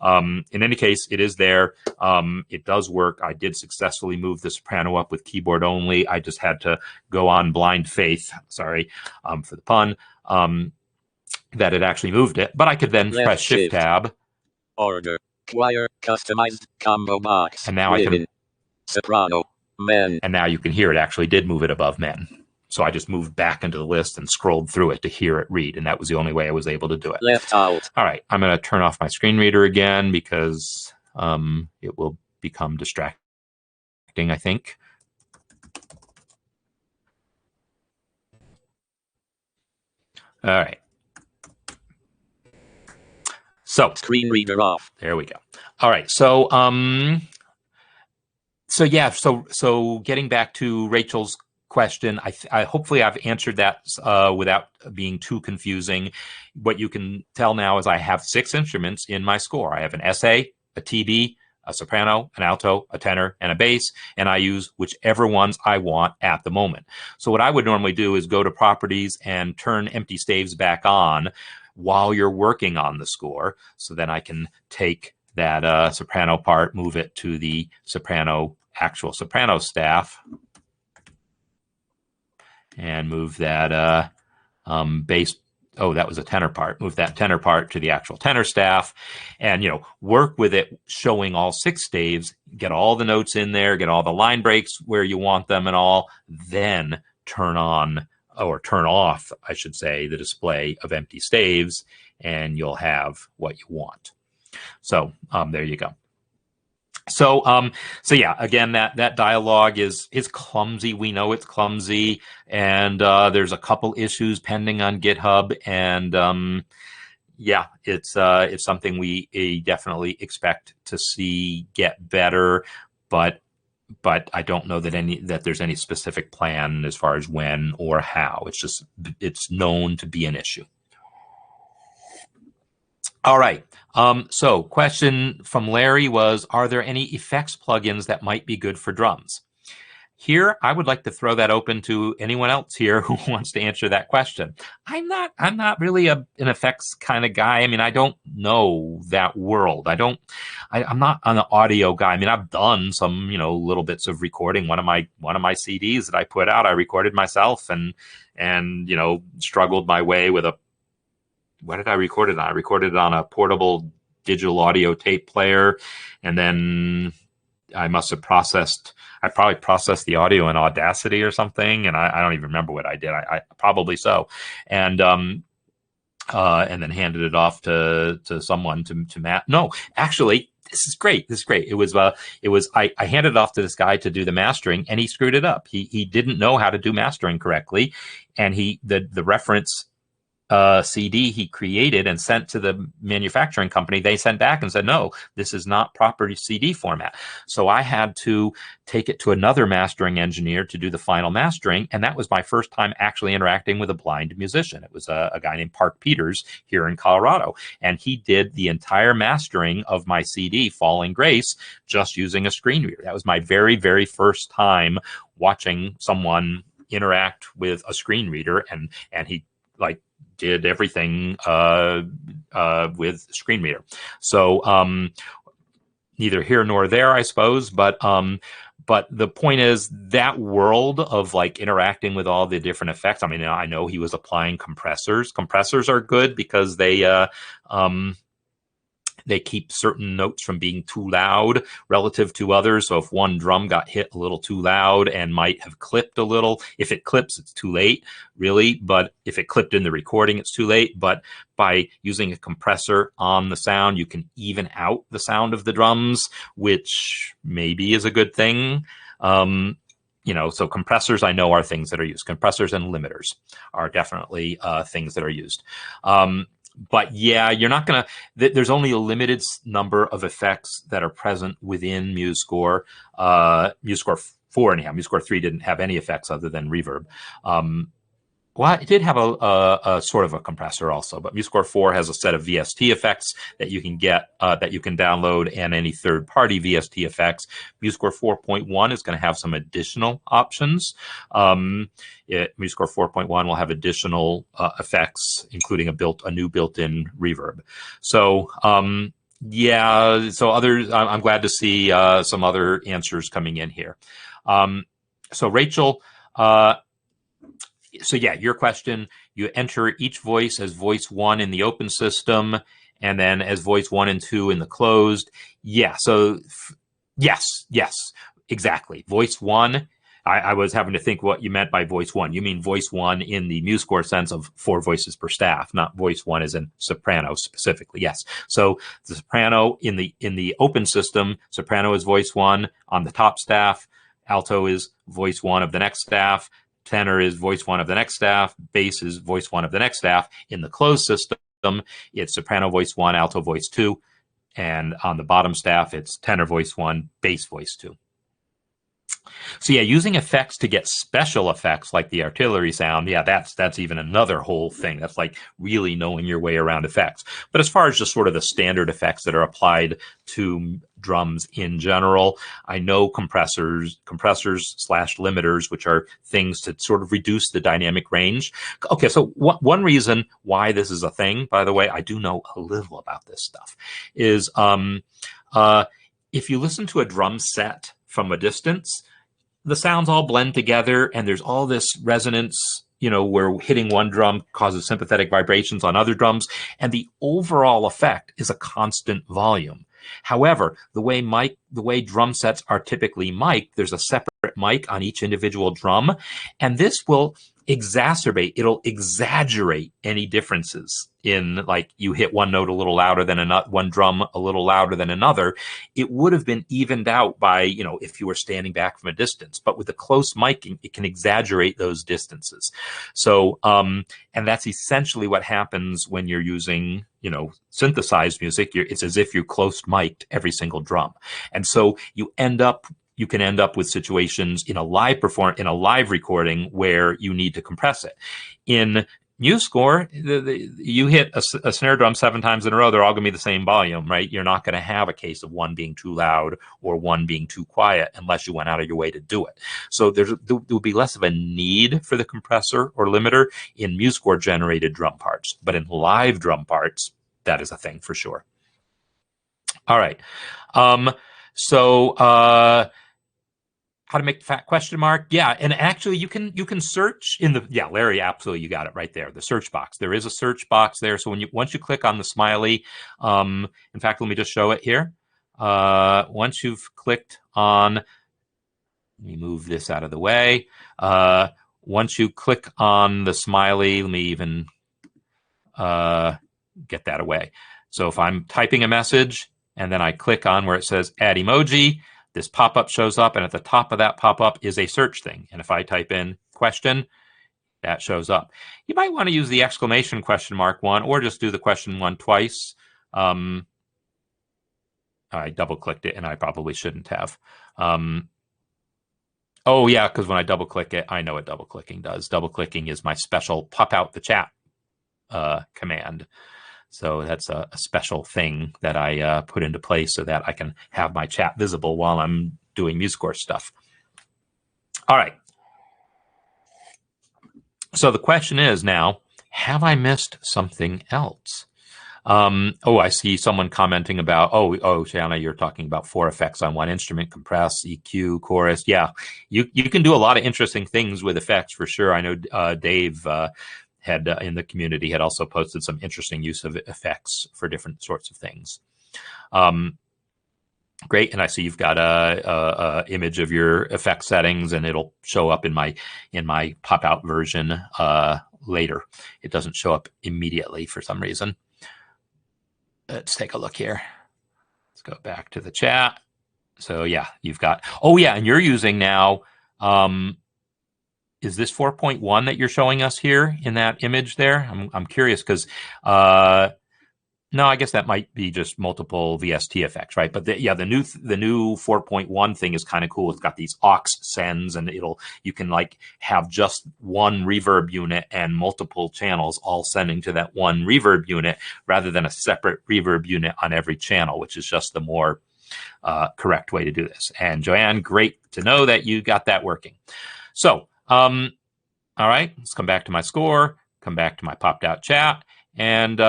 In any case, it is there. It does work. I did successfully move the soprano up with keyboard only. I just had to go on blind faith, sorry for the pun, that it actually moved it. But I could then press Shift Tab. Order. Choir. Customized. Combo box. And now I can. Soprano. Men. And now you can hear it actually did move it above men. so I just moved back into the list and scrolled through it to hear it read, and that was the only way I was able to do it. Left out. All right, I'm going to turn off my screen reader again because it will become distracting, I think. All right. So Screen reader off. there we go. All right. So yeah. So getting back to Rachel's question, I hopefully I've answered that without being too confusing. What you can tell now is I have 6 instruments in my score. I have an SA, a TB, a soprano, an alto, a tenor, and a bass, and I use whichever ones I want at the moment. So what I would normally do is go to properties and turn empty staves back on while you're working on the score. So then I can take that soprano part, move it to the actual soprano staff, and move that bass. Oh, that was a tenor part. Move that tenor part to the actual tenor staff, and work with it, showing all 6 staves. Get all the notes in there. Get all the line breaks where you want them, and all. Then turn on or turn off, I should say, the display of empty staves, and you'll have what you want. So there you go. So yeah, again, that dialogue is clumsy. We know it's clumsy, and there's a couple issues pending on GitHub, and yeah, it's something we definitely expect to see get better, but I don't know that there's any specific plan as far as when or how. It's known to be an issue. All right. So question from Larry was, are there any effects plugins that might be good for drums? Here, I would like to throw that open to anyone else here who wants to answer that question. I'm not really an effects kind of guy. I mean, I don't know that world. I'm not an audio guy. I mean, I've done some, little bits of recording. One of my CDs that I put out, I recorded myself and struggled my way with what did I record it on? I recorded it on a portable digital audio tape player, and then I probably processed the audio in Audacity or something, and I don't even remember what I did. I probably so, and then handed it off to someone to Matt. No, actually, this is great. It was I handed it off to this guy to do the mastering, and he screwed it up. He didn't know how to do mastering correctly, and the reference CD he created and sent to the manufacturing company, they sent back and said, no, this is not proper CD format. So I had to take it to another mastering engineer to do the final mastering. And that was my first time actually interacting with a blind musician. It was a guy named Park Peters here in Colorado. And he did the entire mastering of my CD, Falling Grace, just using a screen reader. That was my very, very first time watching someone interact with a screen reader. And he did everything with screen reader. So neither here nor there, I suppose. But the point is that world of interacting with all the different effects. I mean, I know he was applying compressors. Compressors are good because they keep certain notes from being too loud relative to others. So if one drum got hit a little too loud and might have clipped a little, if it clips, it's too late, really. But if it clipped in the recording, it's too late. But by using a compressor on the sound, you can even out the sound of the drums, which maybe is a good thing. So compressors, I know, are things that are used. Compressors and limiters are definitely things that are used. But yeah, you're not going to, there's only a limited number of effects that are present within MuseScore. MuseScore 4 anyhow. MuseScore 3 didn't have any effects other than reverb. Well, it did have a sort of a compressor also, but MuseScore 4 has a set of VST effects that you can get, that you can download, and any third-party VST effects. MuseScore 4.1 is going to have some additional options. MuseScore 4.1 will have additional effects, including a new built-in reverb. So, yeah, so I'm glad to see some other answers coming in here. So Rachel, so yeah, your question, you enter each voice as voice 1 in the open system, and then as voice 1 and 2 in the closed. Yeah, so yes, exactly. Voice 1, I was having to think what you meant by voice one. You mean voice one in the MuseScore sense of 4 voices per staff, not voice one as in soprano specifically. Yes. So the soprano in the open system, soprano is voice one on the top staff, alto is voice one of the next staff, tenor is voice one of the next staff, bass is voice one of the next staff. In the closed system, it's soprano voice one, alto voice two, and on the bottom staff, it's tenor voice one, bass voice two. So yeah, using effects to get special effects like the artillery sound, yeah, that's even another whole thing. That's like really knowing your way around effects. But as far as just sort of the standard effects that are applied to drums in general, I know compressors slash limiters, which are things to sort of reduce the dynamic range. Okay, so one reason why this is a thing, by the way, I do know a little about this stuff, is if you listen to a drum set from a distance, the sounds all blend together and there's all this resonance, where hitting one drum causes sympathetic vibrations on other drums, and the overall effect is a constant volume. However, the way drum sets are typically mic'd, there's a separate mic on each individual drum, and this will it'll exaggerate any differences in, like, you hit one note a little louder than another, one drum a little louder than another. It would have been evened out by, if you were standing back from a distance, but with the close miking, it can exaggerate those distances. So, and that's essentially what happens when you're using, synthesized music. It's as if you're close mic'd every single drum. And so you can end up with situations in a live recording where you need to compress it. In MuseScore, you hit a snare drum 7 times in a row, they're all going to be the same volume, right? You're not going to have a case of one being too loud or one being too quiet unless you went out of your way to do it. So there will be less of a need for the compressor or limiter in MuseScore generated drum parts, but in live drum parts, that is a thing for sure. All right. How to make the fat question mark? Yeah, and actually you can search in the, yeah, Larry, absolutely, you got it right there. The search box. There is a search box there. So once you click on the smiley, in fact, let me just show it here. Once you've clicked on, let me move this out of the way. Once you click on the smiley, let me even get that away. So if I'm typing a message and then I click on where it says add emoji, this pop-up shows up, and at the top of that pop-up is a search thing. And if I type in question, that shows up. You might want to use the exclamation question mark one, or just do the question one twice. I double-clicked it, and I probably shouldn't have. Oh, yeah, because when I double-click it, I know what double-clicking does. Double-clicking is my special pop out the chat command. So that's a special thing that I put into place so that I can have my chat visible while I'm doing MuseScore stuff. All right. So the question is now, have I missed something else? I see someone commenting about, Shanna, you're talking about 4 effects on one instrument: compress, EQ, chorus. Yeah, you can do a lot of interesting things with effects for sure. I know Dave had in the community had also posted some interesting use of effects for different sorts of things. Great, and I see you've got a image of your effect settings, and it'll show up in my pop out version later. It doesn't show up immediately for some reason. Let's take a look here. Let's go back to the chat. So yeah, you've got, and you're using now. Is this 4.1 that you're showing us here in that image there? I'm curious because, no, I guess that might be just multiple VST effects, right? But the new 4.1 thing is kind of cool. It's got these aux sends, and you can like have just one reverb unit and multiple channels all sending to that one reverb unit rather than a separate reverb unit on every channel, which is just the more correct way to do this. And Joanne, great to know that you got that working. So, all right, let's come back to my score, come back to my popped out chat, and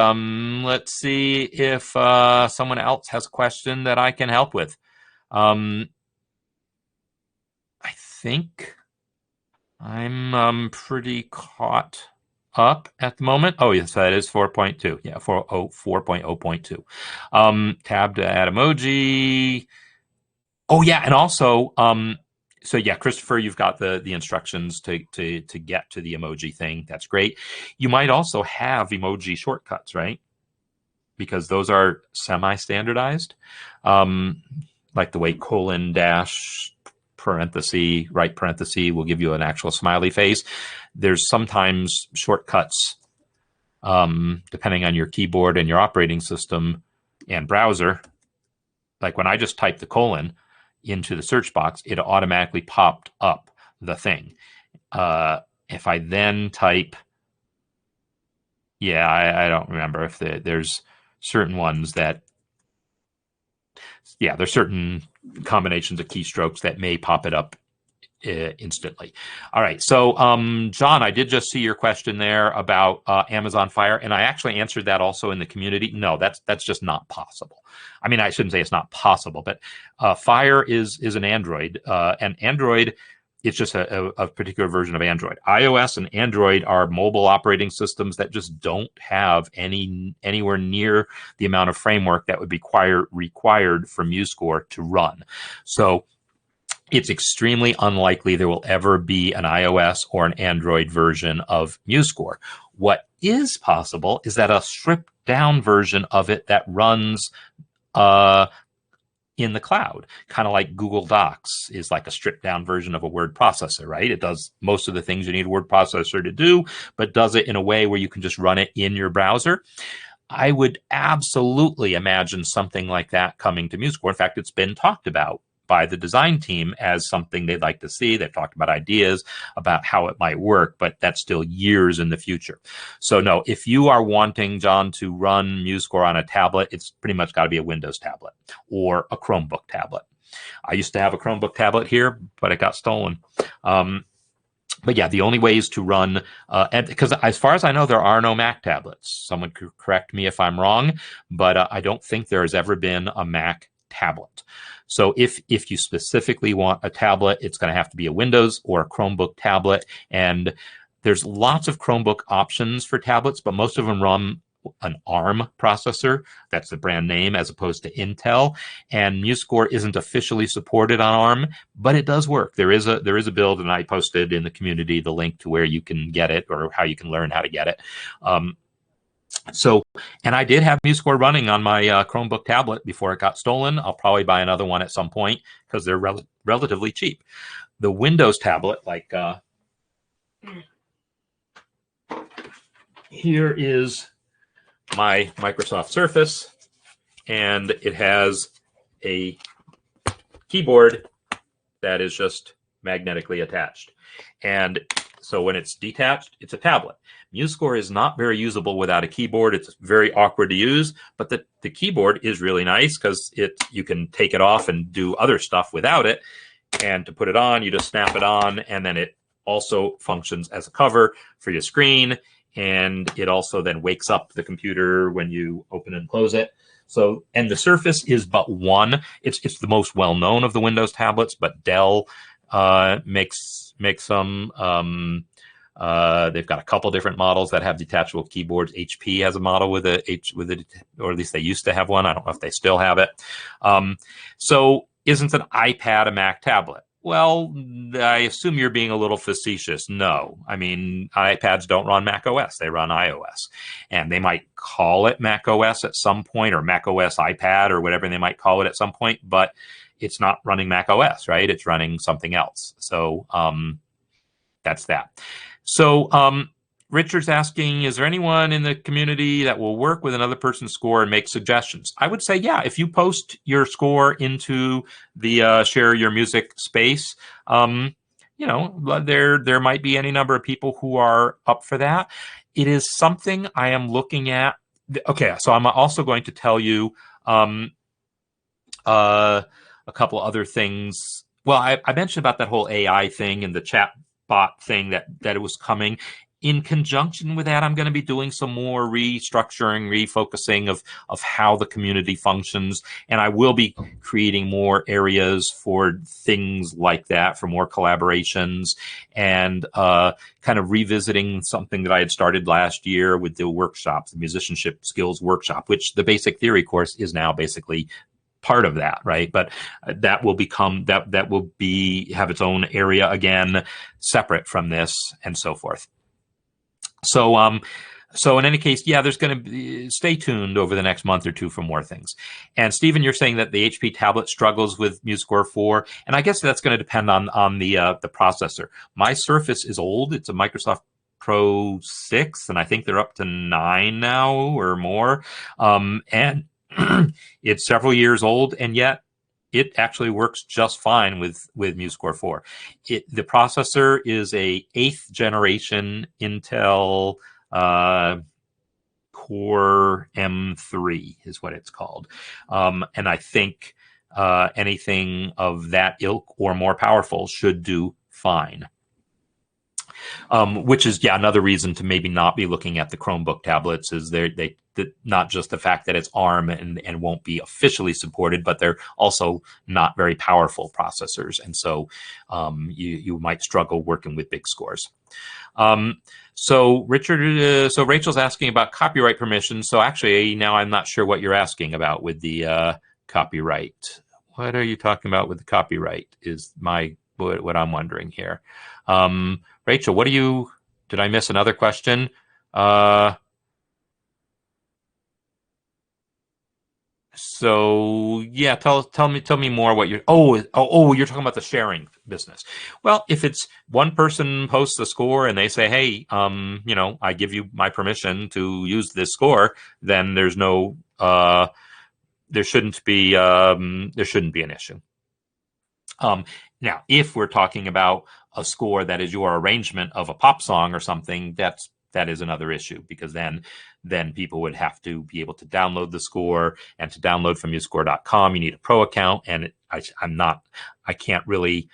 let's see if someone else has a question that I can help with. I think I'm pretty caught up at the moment. Oh, yes, that is 4.2. Yeah, 4.0.2. Tab to add emoji. Oh, yeah, and also So yeah, Christopher, you've got the instructions to get to the emoji thing. That's great. You might also have emoji shortcuts, right? Because those are semi-standardized, like the way colon dash parenthesis right parenthesis will give you an actual smiley face. There's sometimes shortcuts depending on your keyboard and your operating system and browser. Like when I just typed the colon into the search box, it automatically popped up the thing. If I then type, yeah, I don't remember if there's certain ones that, yeah, there's certain combinations of keystrokes that may pop it up instantly. All right. So, John, I did just see your question there about Amazon Fire, and I actually answered that also in the community. No, that's just not possible. I mean, I shouldn't say it's not possible, but Fire is an Android, and Android, it's just a particular version of Android. iOS and Android are mobile operating systems that just don't have anywhere near the amount of framework that would be required for MuseScore to run. So it's extremely unlikely there will ever be an iOS or an Android version of MuseScore. What is possible is that a stripped down version of it that runs in the cloud, kind of like Google Docs is like a stripped down version of a word processor, right? It does most of the things you need a word processor to do, but does it in a way where you can just run it in your browser. I would absolutely imagine something like that coming to MuseScore. In fact, it's been talked about by the design team as something they'd like to see. They've talked about ideas about how it might work, but that's still years in the future. So no, if you are wanting, John, to run MuseScore on a tablet, it's pretty much got to be a Windows tablet or a Chromebook tablet. I used to have a Chromebook tablet here, but it got stolen. But yeah, the only ways to run, and because as far as I know, there are no Mac tablets. Someone could correct me if I'm wrong, but I don't think there has ever been a Mac tablet. So if you specifically want a tablet, it's going to have to be a Windows or a Chromebook tablet. And there's lots of Chromebook options for tablets, but most of them run an ARM processor. That's the brand name as opposed to Intel. And MuseScore isn't officially supported on ARM, but it does work. There is a build, and I posted in the community the link to where you can get it or how you can learn how to get it. So, and I did have MuseScore running on my Chromebook tablet before it got stolen. I'll probably buy another one at some point because they're relatively cheap. The Windows tablet, like here is my Microsoft Surface, and it has a keyboard that is just magnetically attached. And so when it's detached, it's a tablet. MuseScore is not very usable without a keyboard. It's very awkward to use, but the keyboard is really nice because you can take it off and do other stuff without it. And to put it on, you just snap it on, and then it also functions as a cover for your screen. And it also then wakes up the computer when you open and close it. So, and the Surface is but one. It's the most well-known of the Windows tablets, but Dell makes some. They've got a couple different models that have detachable keyboards. HP has a model with or at least they used to have one. I don't know if they still have it. So, isn't an iPad a Mac tablet? Well, I assume you're being a little facetious. No. I mean, iPads don't run Mac OS. They run iOS. And they might call it Mac OS at some point, or Mac OS iPad, or whatever they might call it at some point, but it's not running Mac OS, right? It's running something else. So that's that. So Richard's asking, is there anyone in the community that will work with another person's score and make suggestions? I would say, yeah, if you post your score into the Share Your Music space, there might be any number of people who are up for that. It is something I am looking at. Okay, so I'm also going to tell you a couple other things. Well, I mentioned about that whole AI thing and the chat bot thing that it was coming. In conjunction with that, I'm going to be doing some more restructuring, refocusing of how the community functions. And I will be creating more areas for things like that, for more collaborations, and kind of revisiting something that I had started last year with the workshops, the musicianship skills workshop, which the basic theory course is now basically part of that, right? But that will become that will be have its own area again, separate from this, and so forth. So in any case, yeah, there's going to be, stay tuned over the next month or two for more things. And Stephen, you're saying that the HP tablet struggles with MuseScore 4, and I guess that's going to depend on the processor. My Surface is old; it's a Microsoft Pro 6, and I think they're up to 9 now or more, and it's several years old, and yet it actually works just fine with MuseScore 4. The processor is a 8th generation Intel Core M3 is what it's called. And I think anything of that ilk or more powerful should do fine. Which is, yeah, another reason to maybe not be looking at the Chromebook tablets is they not just the fact that it's ARM and won't be officially supported, but they're also not very powerful processors. And so you might struggle working with big scores. So Richard, so Rachel's asking about copyright permissions. So actually now I'm not sure what you're asking about with the copyright. What are you talking about with the copyright is what I'm wondering here. Rachel, did I miss another question? So yeah, tell me more what you're, you're talking about the sharing business. Well, if it's one person posts a score and they say, hey, I give you my permission to use this score, then there shouldn't be an issue. Now, if we're talking about a score that is your arrangement of a pop song or something, that is another issue, because then people would have to be able to download the score, and to download from MuseScore.com, you need a pro account, and I can't really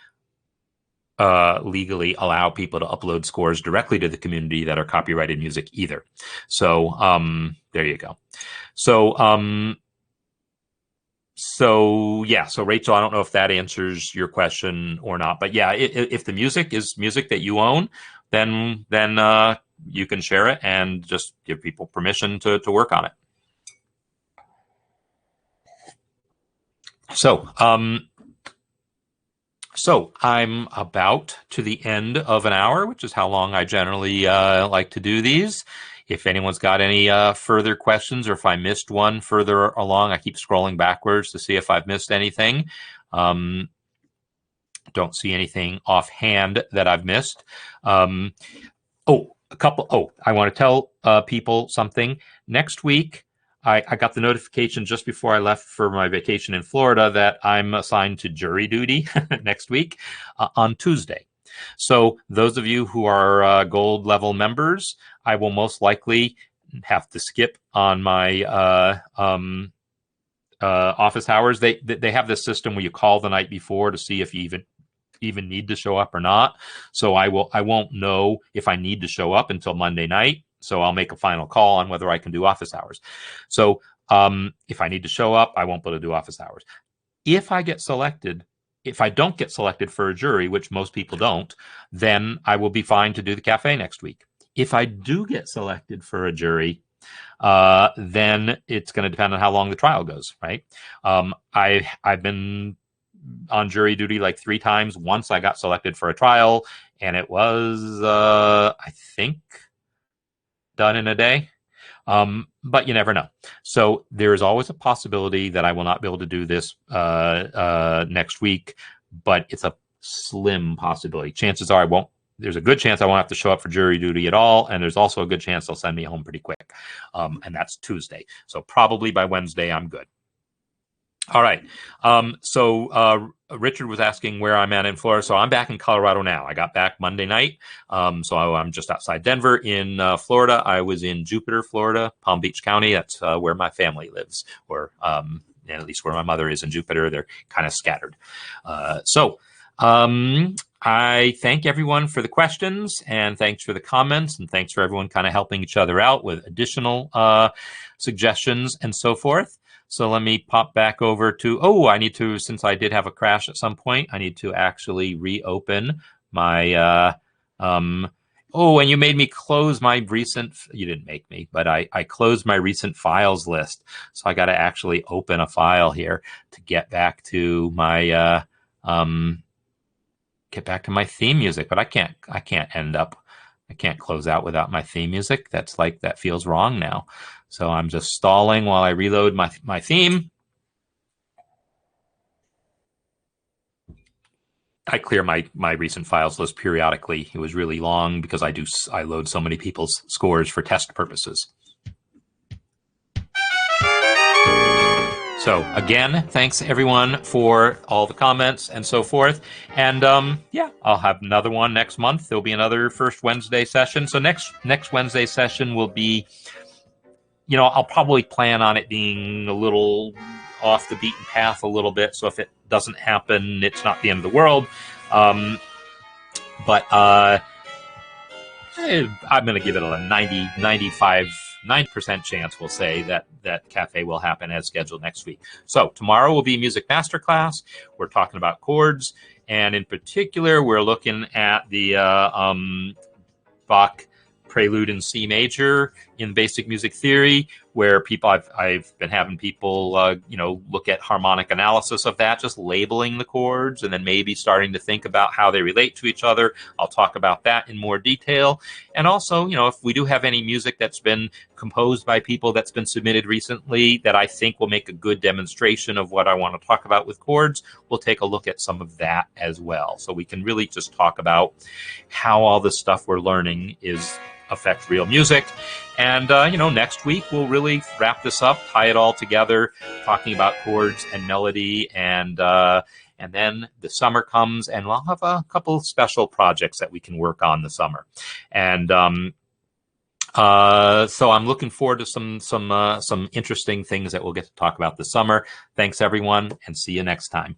legally allow people to upload scores directly to the community that are copyrighted music either. So there you go. So Rachel, I don't know if that answers your question or not, but yeah, if the music is music that you own, then you can share it and just give people permission to work on it. So I'm about to the end of an hour, which is how long I generally like to do these. If anyone's got any further questions, or if I missed one further along, I keep scrolling backwards to see if I've missed anything. Don't see anything offhand that I've missed. I want to tell people something. Next week, I got the notification just before I left for my vacation in Florida that I'm assigned to jury duty next week on Tuesday. So those of you who are gold level members, I will most likely have to skip on my office hours. They have this system where you call the night before to see if you even need to show up or not. So I won't know if I need to show up until Monday night. So I'll make a final call on whether I can do office hours. So if I need to show up, I won't be able to do office hours. If I don't get selected for a jury, which most people don't, then I will be fine to do the cafe next week. If I do get selected for a jury, then it's going to depend on how long the trial goes, right? I've been on jury duty like 3 times. Once I got selected for a trial, and it was, I think, done in a day. But you never know. So there is always a possibility that I will not be able to do this next week, but it's a slim possibility. Chances are there's a good chance I won't have to show up for jury duty at all, and there's also a good chance they'll send me home pretty quick. And that's Tuesday. So probably by Wednesday, I'm good. All right. Richard was asking where I'm at in Florida. So I'm back in Colorado now. I got back Monday night. So I'm just outside Denver in Florida. I was in Jupiter, Florida, Palm Beach County. That's where my family lives, or at least where my mother is in Jupiter. They're kind of scattered. I thank everyone for the questions, and thanks for the comments, and thanks for everyone kind of helping each other out with additional suggestions and so forth. So let me pop back over to, since I did have a crash at some point, I need to actually reopen my, Oh, and you made me close my recent, you didn't make me, but I closed my recent files list. So I got to actually open a file here to get back to my, theme music, but I can't close out without my theme music. That feels wrong now. So I'm just stalling while I reload my theme. I clear my recent files list periodically. It was really long because I load so many people's scores for test purposes. So again, thanks everyone for all the comments and so forth. And yeah, I'll have another one next month. There'll be another first Wednesday session. So next Wednesday session will be, I'll probably plan on it being a little off the beaten path a little bit. So if it doesn't happen, it's not the end of the world. But I'm going to give it a 90% chance, we'll say, that Cafe will happen as scheduled next week. So tomorrow will be Music Masterclass. We're talking about chords. And in particular, we're looking at the Bach Prelude in C major in basic music theory, where I've been having people look at harmonic analysis of that, just labeling the chords and then maybe starting to think about how they relate to each other. I'll talk about that in more detail. And also, if we do have any music that's been composed by people that's been submitted recently that I think will make a good demonstration of what I want to talk about with chords, we'll take a look at some of that as well. So we can really just talk about how all the stuff we're learning affect real music. And next week we'll really wrap this up, tie it all together, talking about chords and melody, and then the summer comes and we'll have a couple of special projects that we can work on the summer. And so I'm looking forward to some interesting things that we'll get to talk about this summer. Thanks everyone, and see you next time.